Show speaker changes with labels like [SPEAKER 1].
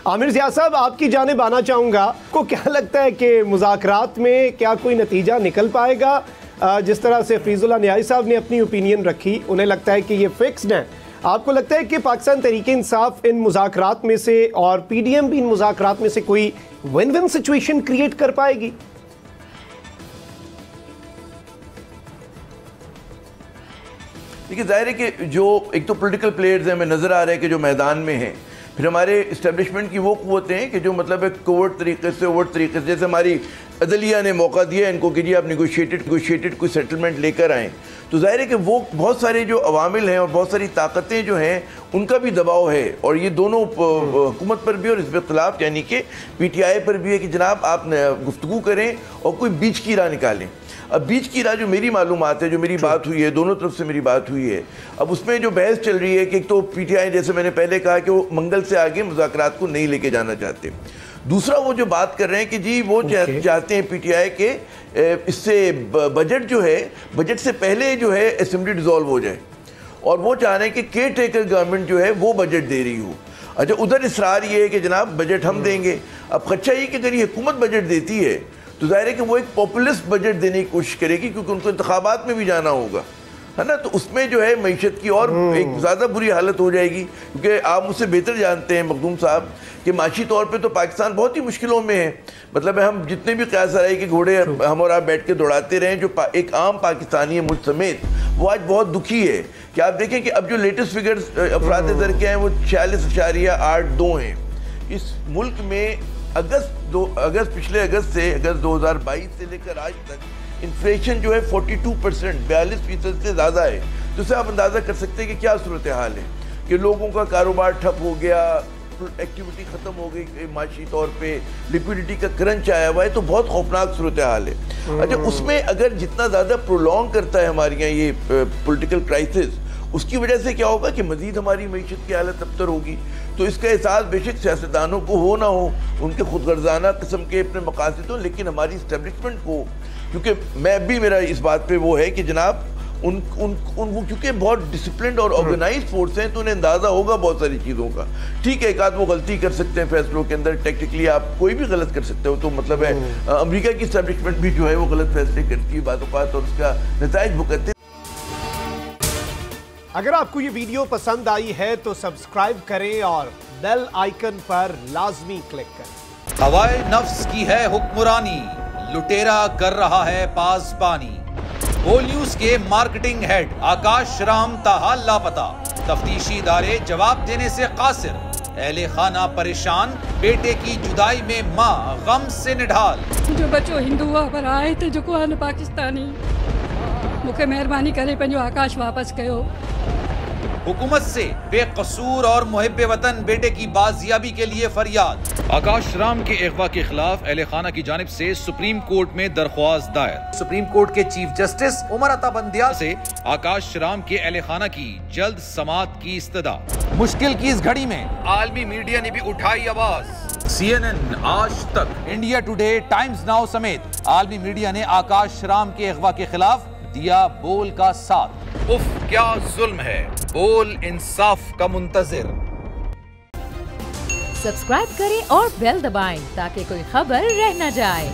[SPEAKER 1] आमिर ज़िया साहब, आपकी जानिब आना चाहूँगा। को क्या लगता है कि मुज़ाकरात में क्या कोई नतीजा निकल पाएगा? जिस तरह से फरीजुल्लाह न्याई साहब ने अपनी ओपिनियन रखी, उन्हें लगता है कि ये फिक्स्ड है। आपको लगता है कि पाकिस्तान तहरीक इंसाफ इन मुज़ाकरात में से और PDM भी इन मुज़ाकरात में से कोई विन विन सिचुएशन क्रिएट कर पाएगी?
[SPEAKER 2] देखिए, जाहिर है कि जो एक तो पॉलिटिकल प्लेयर्स हैं, हमें नज़र आ रहा है कि जो मैदान में हैं, फिर हमारे इस्टेब्लिशमेंट की वो क़ुव्वतें हैं कि जो मतलब एक कोवर्ट तरीके से, ओवर्ट तरीके से, जैसे हमारी अदलिया ने मौका दिया इनको कि जी आप निगोशिएटेड कोई सेटलमेंट लेकर आएँ, तो जाहिर है कि वो बहुत सारे जो अवामिल हैं और बहुत सारी ताकतें जो हैं उनका भी दबाव है, और ये दोनों हुकूमत पर भी और हिज़्ब इख्तिलाफ यानी कि PTI पर भी है कि जनाब आप गुफ्तगू करें और कोई बीच की राह निकालें। अब बीच की राह जो मेरी मालूमात है, जो मेरी बात हुई है, दोनों तरफ से मेरी बात हुई है, अब उसमें जो बहस चल रही है कि एक तो PTI, जैसे मैंने पहले कहा कि वो मंगल से आगे मुज़ाकरात को नहीं लेके जाना चाहते। दूसरा, वो जो बात कर रहे हैं कि जी वो चाहते हैं PTI के इससे बजट जो है, बजट से पहले जो है असेंबली डिज़ोल्व हो जाए, और वो चाह रहे हैं कि केयर टेकर गवर्नमेंट जो है वो बजट दे रही हो। अच्छा, उधर इसरार ये है कि जनाब बजट हम देंगे। अब खदशा ये कि अगर ये हुकूमत बजट देती है तो जाहिर है कि वो एक पॉपुलिस्ट बजट देने की कोशिश करेगी, क्योंकि उनको इंतखाबात में भी जाना होगा, है ना। तो उसमें जो है मईशत की और एक ज़्यादा बुरी हालत हो जाएगी, क्योंकि आप मुझसे बेहतर जानते हैं मखदूम साहब कि माशी तौर पे तो पाकिस्तान बहुत ही मुश्किलों में है। मतलब हम जितने भी क़यास रहे कि घोड़े हम और आप बैठ के दौड़ाते रहें, जो एक आम पाकिस्तानी है मुझ समेत, वो आज बहुत दुखी है। कि आप देखें कि अब जो लेटेस्ट फिगर्स अफराद दर के हैं वो 46.82 हैं। इस मुल्क में पिछले अगस्त से अगस्त 2022 से लेकर आज तक इन्फ्लेशन जो है 42%, 42% से ज़्यादा है। तो उससे आप अंदाज़ा कर सकते हैं कि क्या सूरत हाल है, कि लोगों का कारोबार ठप हो गया, एक्टिविटी ख़त्म हो गई माशी तौर पे, लिक्विडिटी का क्रंच आया हुआ है, तो बहुत खौफनाक सूरत हाल है। अच्छा, उसमें अगर जितना ज़्यादा प्रोलॉन्ग करता है हमारे यहाँ ये पॉलिटिकल क्राइसिस, उसकी वजह से क्या होगा कि मज़ीद हमारी मईशत की हालत अबतर होगी। तो इसका एहसास बेशक सियासतदानों को हो ना हो, उनके खुदगर्जाना किस्म के अपने मकासद हो, लेकिन हमारी इस्टेब्लिशमेंट को, क्योंकि मेरा इस बात पे वो है कि जनाब उन क्योंकि बहुत डिसिप्लिन और ऑर्गेनाइज फोर्स हैं, तो उन्हें अंदाज़ा होगा बहुत सारी चीज़ों का। ठीक है, एक आध वो गलती कर सकते हैं फैसलों के अंदर, टेक्निकली आप कोई भी गलत कर सकते हो, तो मतलब है अमेरिका की इस्टेब्लिशमेंट भी जो है वो गलत फैसले करती है बात, और उसका नताइज भुगतते।
[SPEAKER 1] अगर आपको ये वीडियो पसंद आई है तो सब्सक्राइब करें और बेल आइकन पर लाजमी क्लिक करें।
[SPEAKER 3] हवाए नफ्स की है हुक्मरानी, लुटेरा कर रहा है पासबानी। ओ न्यूज के मार्केटिंग हेड आकाश राम ताहा लापता, तफ्तीशी इदारे जवाब देने से कासिर। अहले खाना परेशान, बेटे की जुदाई में माँ गम से निढाल।
[SPEAKER 4] जो बच्चों हिंदू पर आए थे, जो को पाकिस्तानी, मुझे मेहरबानी करे पंहिंजो आकाश वापस कयो।
[SPEAKER 3] हुकूमत से बेकसूर और मुहिब्बे वतन बेटे की बाजियाबी के लिए फरियाद। आकाश राम के अगवा के खिलाफ अहले खाना की जानिब से सुप्रीम कोर्ट में दरख्वास्त दायर। सुप्रीम कोर्ट के चीफ जस्टिस उमर अता बंदियाल से आकाश राम के अहले खाना की जल्द समाअत की इस्तदा। मुश्किल की इस घड़ी में आलमी मीडिया ने भी उठाई आवाज। CNN, आज तक, इंडिया टुडे, टाइम्स नाउ समेत आलमी मीडिया ने आकाश राम के अगवा के खिलाफ दिया बोल का साथ। उफ, क्या जुल्म है, बोल इंसाफ का मुंतजिर।
[SPEAKER 5] सब्सक्राइब करें और बेल दबाएं ताकि कोई खबर रह न जाए।